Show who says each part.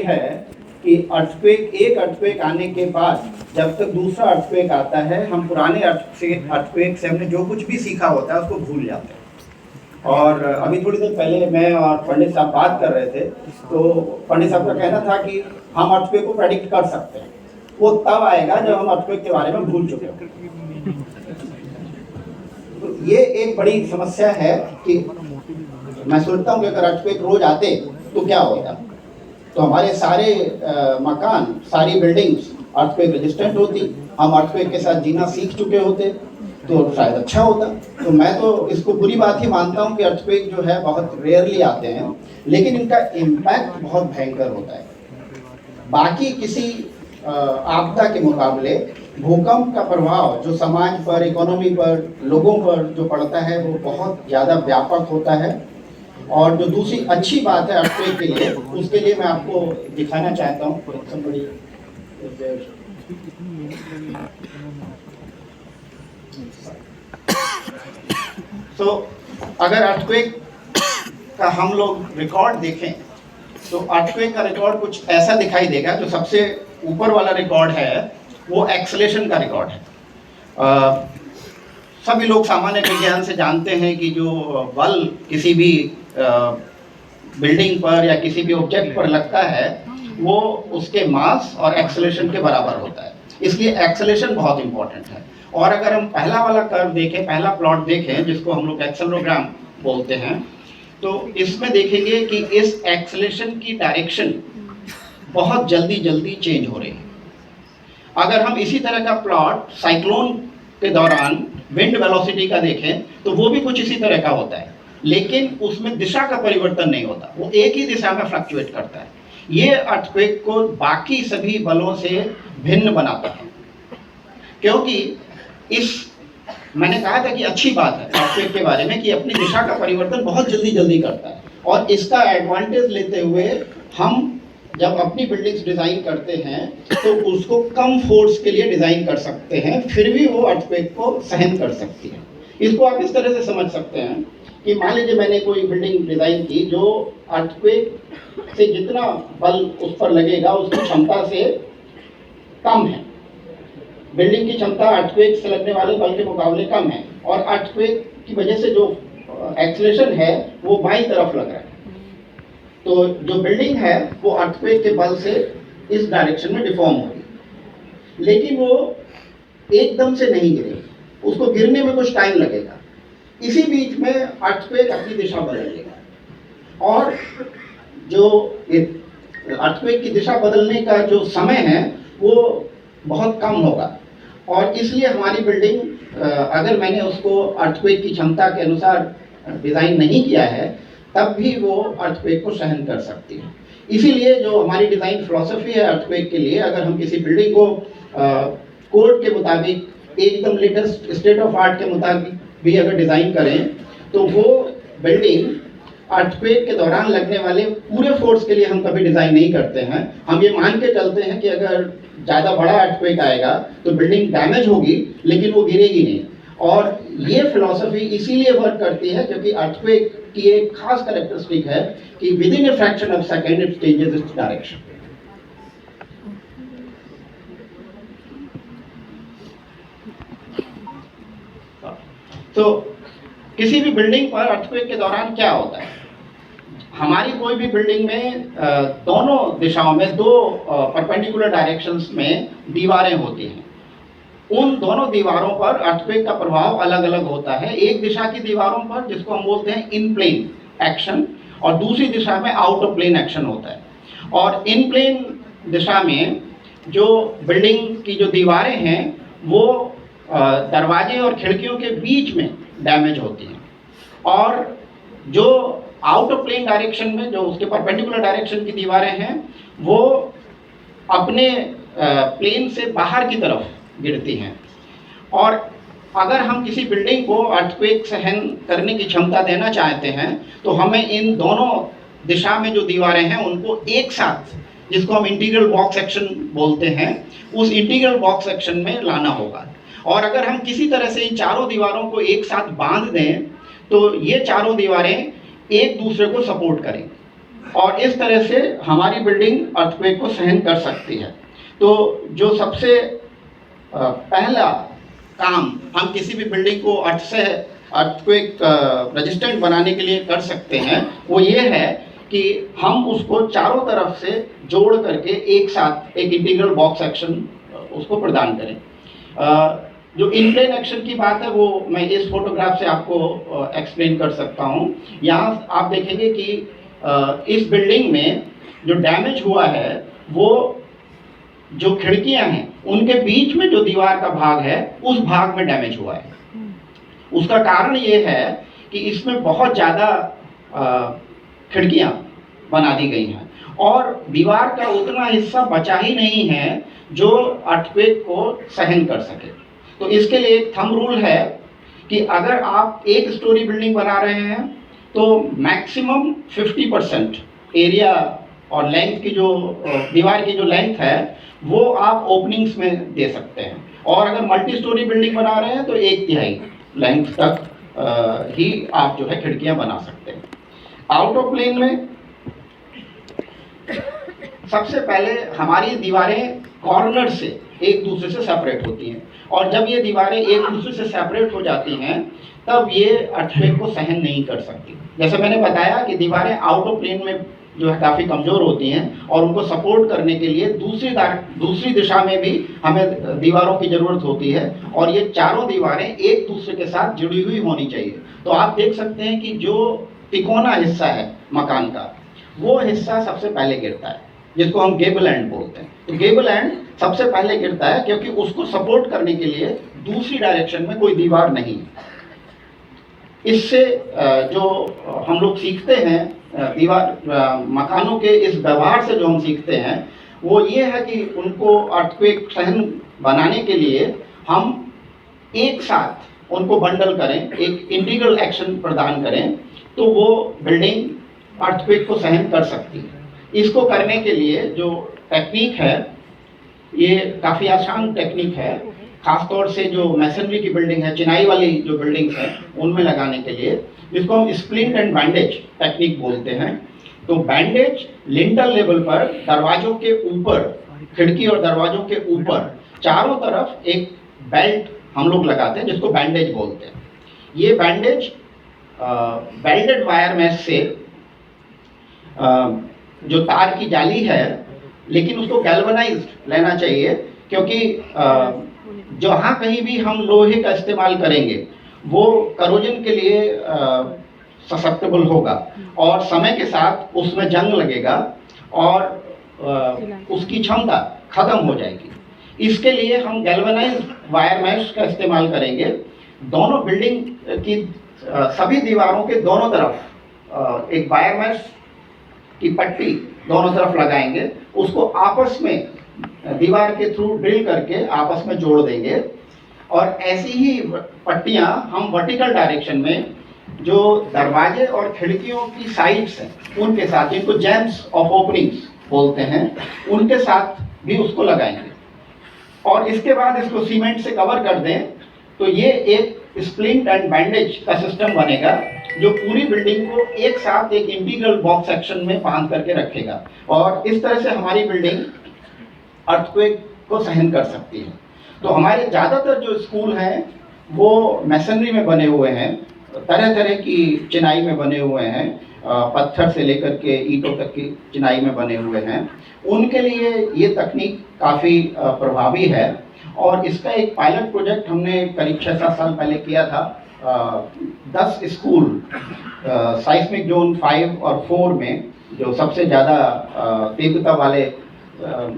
Speaker 1: है कि एक अर्थक्वेक आने के बाद जब तक दूसरा अर्थक्वेक आता है, हम पुराने अर्थक्वेक से हमने जो कुछ भी सीखा होता है उसको भूल जाते हैं। और अभी थोड़ी देर पहले मैं और पंडित साहब बात कर रहे थे, तो पंडित साहब का कहना था कि हम अर्थक्वेक को प्रेडिक्ट कर सकते हैं। वो तब आएगा जब हम अर्थक्वेक के बारे में भूल चुके हों। तो ये एक बड़ी समस्या है कि मैं सोचता हूँ कि अगर अर्थक्वेक रोज आते तो क्या होता, तो हमारे सारे मकान, सारी बिल्डिंग्स अर्थक्वेक रेजिस्टेंट होती, हम अर्थक्वेक के साथ जीना सीख चुके होते, तो शायद अच्छा होता। तो मैं तो इसको बुरी बात ही मानता हूँ कि अर्थक्वेक जो है बहुत रेयरली आते हैं, लेकिन इनका इम्पैक्ट बहुत भयंकर होता है। बाकी किसी आपदा के मुकाबले भूकंप का प्रभाव जो समाज पर, इकोनॉमी पर, लोगों पर जो पड़ता है वो बहुत ज़्यादा व्यापक होता है। और जो दूसरी अच्छी बात है अर्थक्वेक के लिए, उसके लिए मैं आपको दिखाना चाहता हूँ। तो अगर अर्थक्वेक का हम लोग रिकॉर्ड देखें तो अर्थक्वेक का रिकॉर्ड कुछ ऐसा दिखाई देगा। जो सबसे ऊपर वाला रिकॉर्ड है वो एक्सेलेरेशन का रिकॉर्ड है। सभी लोग सामान्य विज्ञान से जानते हैं कि जो बल किसी भी बिल्डिंग पर या किसी भी ऑब्जेक्ट पर लगता है वो उसके मास और एक्सेलेरेशन के बराबर होता है, इसलिए एक्सेलेरेशन बहुत इंपॉर्टेंट है। और अगर हम पहला वाला कर्व देखें, पहला प्लॉट देखें जिसको हम लोग एक्सेलेरोग्राम बोलते हैं, तो इसमें देखेंगे कि इस एक्सेलेरेशन की डायरेक्शन बहुत जल्दी जल्दी चेंज हो रही है। अगर हम इसी तरह का प्लॉट साइक्लोन के दौरान विंड वेलोसिटी का देखें तो वो भी कुछ इसी तरह का होता है, लेकिन उसमें दिशा का परिवर्तन नहीं होता, वो एक ही दिशा में फ्लक्चुएट करता है। ये अर्थक्वेक को बाकी सभी बलों से भिन्न बनाता है, क्योंकि मैंने कहा था कि अच्छी बात है अर्थक्वेक के बारे में कि अपनी दिशा का परिवर्तन बहुत जल्दी जल्दी करता है। और इसका एडवांटेज लेते हुए हम जब अपनी बिल्डिंग्स डिज़ाइन करते हैं तो उसको कम फोर्स के लिए डिज़ाइन कर सकते हैं, फिर भी वो अर्थक्वेक को सहन कर सकती है। इसको आप इस तरह से समझ सकते हैं कि मान लीजिए मैंने कोई बिल्डिंग डिज़ाइन की जो अर्थक्वेक से जितना बल उस पर लगेगा उसकी क्षमता से कम है। बिल्डिंग की क्षमता अर्थक्वेक से लगने वाले बल के मुकाबले कम है, और अर्थक्वेक की वजह से जो एक्सेलरेशन है वो बाईं तरफ लग रहा है। तो जो बिल्डिंग है वो अर्थक्वेक के बल से इस डायरेक्शन में डिफॉर्म होगी, लेकिन वो एकदम से नहीं गिरेगी, उसको गिरने में कुछ टाइम लगेगा। इसी बीच में अर्थक्वेक अपनी दिशा बदल लेगा, और जो अर्थक्वेक की दिशा बदलने का जो समय है वो बहुत कम होगा। और इसलिए हमारी बिल्डिंग, अगर मैंने उसको अर्थक्वेक की क्षमता के अनुसार डिज़ाइन नहीं किया है, तब भी वो अर्थक्वेक को सहन कर सकती है। इसीलिए जो हमारी डिज़ाइन फिलॉसफी है अर्थक्वेक के लिए, अगर हम किसी बिल्डिंग को कोड के मुताबिक एकदम लेटेस्ट स्टेट ऑफ आर्ट के मुताबिक भी अगर डिज़ाइन करें, तो वो बिल्डिंग अर्थक्वेक के दौरान लगने वाले पूरे फोर्स के लिए हम कभी डिज़ाइन नहीं करते हैं। हम ये मान के चलते हैं कि अगर ज़्यादा बड़ा अर्थक्वेक आएगा तो बिल्डिंग डैमेज होगी, लेकिन वो गिरेगी नहीं। और ये फिलॉसफी इसीलिए वर्क करती है क्योंकि अर्थक्वेक की एक खास कैरेक्टरिस्टिक है कि with in a fraction of second it changes its direction. तो किसी भी बिल्डिंग पर अर्थक्वेक के दौरान क्या होता है, हमारी कोई भी बिल्डिंग में दोनों दिशाओं में, दो परपेंडिकुलर डायरेक्शंस में दीवारें होती हैं। उन दोनों दीवारों पर अर्थक्वेक का प्रभाव अलग अलग होता है। एक दिशा की दीवारों पर, जिसको हम बोलते हैं इन प्लेन एक्शन, और दूसरी दिशा में आउट ऑफ प्लेन एक्शन होता है। और इन प्लेन दिशा में जो बिल्डिंग की जो दीवारें हैं वो दरवाजे और खिड़कियों के बीच में डैमेज होती हैं, और जो आउट ऑफ प्लेन डायरेक्शन में, जो उसके परपेंडिकुलर डायरेक्शन की दीवारें हैं, वो अपने प्लेन से बाहर की तरफ गिरती हैं। और अगर हम किसी बिल्डिंग को अर्थक्वेक सहन करने की क्षमता देना चाहते हैं तो हमें इन दोनों दिशा में जो दीवारें हैं उनको एक साथ, जिसको हम इंटीग्रल बॉक्स सेक्शन बोलते हैं, उस इंटीग्रल बॉक्स सेक्शन में लाना होगा। और अगर हम किसी तरह से इन चारों दीवारों को एक साथ बांध दें तो ये चारों दीवारें एक दूसरे को सपोर्ट करेंगी। और इस तरह से हमारी बिल्डिंग अर्थक्वेक को सहन कर सकती है। तो जो सबसे पहला काम हम किसी भी बिल्डिंग को अर्थक्वेक रेजिस्टेंट बनाने के लिए कर सकते हैं वो ये है कि हम उसको चारों तरफ से जोड़ करके एक साथ एक इंटीग्रल बॉक्स एक्शन उसको प्रदान करें। जो इनप्लेन एक्शन की बात है वो मैं इस फोटोग्राफ से आपको एक्सप्लेन कर सकता हूँ। यहाँ आप देखेंगे कि इस बिल्डिंग में जो डैमेज हुआ है वो जो खिड़कियां हैं उनके बीच में जो दीवार का भाग है उस भाग में डैमेज हुआ है। उसका कारण ये है कि इसमें बहुत ज़्यादा खिड़कियां बना दी गई हैं और दीवार का उतना हिस्सा बचा ही नहीं है जो अर्थक्वेक को सहन कर सके। तो इसके लिए एक थंब रूल है कि अगर आप एक स्टोरी बिल्डिंग बना रहे हैं तो मैक्सिमम 50% एरिया और लेंथ की जो दीवार की जो लेंथ है वो आप ओपनिंग्स में दे सकते हैं, और अगर मल्टी स्टोरी बिल्डिंग बना रहे हैं तो 1/3 लेंथ तक ही आप जो है खिड़कियां बना सकते हैं। आउट ऑफ प्लेन में सबसे पहले हमारी दीवारें कॉर्नर से एक दूसरे से सेपरेट होती हैं, और जब ये दीवारें एक दूसरे से सेपरेट हो जाती हैं तब ये अर्थक्वेक को सहन नहीं कर सकती। जैसे मैंने बताया कि दीवारें आउट ऑफ प्लेन में जो है काफ़ी कमज़ोर होती हैं और उनको सपोर्ट करने के लिए दूसरी दिशा में भी हमें दीवारों की ज़रूरत होती है, और ये चारों दीवारें एक दूसरे के साथ जुड़ी हुई होनी चाहिए। तो आप देख सकते हैं कि जो तिकोना हिस्सा है मकान का वो हिस्सा सबसे पहले गिरता है, जिसको हम गेबल एंड बोलते हैं। तो गेबल एंड सबसे पहले गिरता है क्योंकि उसको सपोर्ट करने के लिए दूसरी डायरेक्शन में कोई दीवार नहीं है। इससे जो हम लोग सीखते हैं मकानों के इस व्यवहार से जो हम सीखते हैं वो ये है कि उनको अर्थक्वेक सहन बनाने के लिए हम एक साथ उनको बंडल करें, एक इंटीग्रल एक्शन प्रदान करें, तो वो बिल्डिंग अर्थक्वेक को सहन कर सकती है। इसको करने के लिए जो टेक्निक है ये काफ़ी आसान टेक्निक है, खासतौर से जो मैसनरी की बिल्डिंग है, चिनाई वाली जो बिल्डिंग्स हैं उनमें लगाने के लिए, जिसको हम स्प्लिंट एंड बैंडेज टेक्निक बोलते हैं। तो बैंडेज लिंटल लेवल पर दरवाजों के ऊपर, खिड़की और दरवाजों के ऊपर चारों तरफ एक बेल्ट हम लोग लगाते हैं जिसको बैंडेज बोलते हैं। ये बैंडेज वेल्डेड वायर मैश से जो तार की जाली है, लेकिन उसको गैल्वनाइज्ड लेना चाहिए क्योंकि जहाँ कहीं भी हम लोहे का इस्तेमाल करेंगे वो करोजन के लिए ससेप्टेबल होगा और समय के साथ उसमें जंग लगेगा और उसकी क्षमता खत्म हो जाएगी। इसके लिए हम गैल्वनाइज्ड वायर मैश का इस्तेमाल करेंगे। दोनों बिल्डिंग की सभी दीवारों के दोनों तरफ एक वायर मैश की पट्टी दोनों तरफ लगाएंगे, उसको आपस में दीवार के थ्रू ड्रिल करके आपस में जोड़ देंगे, और ऐसी ही पट्टियां हम वर्टिकल डायरेक्शन में जो दरवाजे और खिड़कियों की साइड्स हैं उनके साथ, जिनको जैम्स ऑफ ओपनिंग्स बोलते हैं, उनके साथ भी उसको लगाएंगे और इसके बाद इसको सीमेंट से कवर कर दें। तो ये एक स्प्लिंट एंड बैंडेज का सिस्टम बनेगा जो पूरी बिल्डिंग को एक साथ एक इंटीग्रल बॉक्स सेक्शन में बांध करके रखेगा, और इस तरह से हमारी बिल्डिंग अर्थक्वेक को सहन कर सकती है। तो हमारे ज़्यादातर जो स्कूल हैं वो मैसनरी में बने हुए हैं, तरह तरह की चिनाई में बने हुए हैं, पत्थर से लेकर के ईंटों तक की चिनाई में बने हुए हैं। उनके लिए ये तकनीक काफ़ी प्रभावी है, और इसका एक पायलट प्रोजेक्ट हमने करीब 6-7 साल पहले किया था। 10 स्कूल साइस्मिक जोन 5 और 4 में जो सबसे ज़्यादा तीव्रता वाले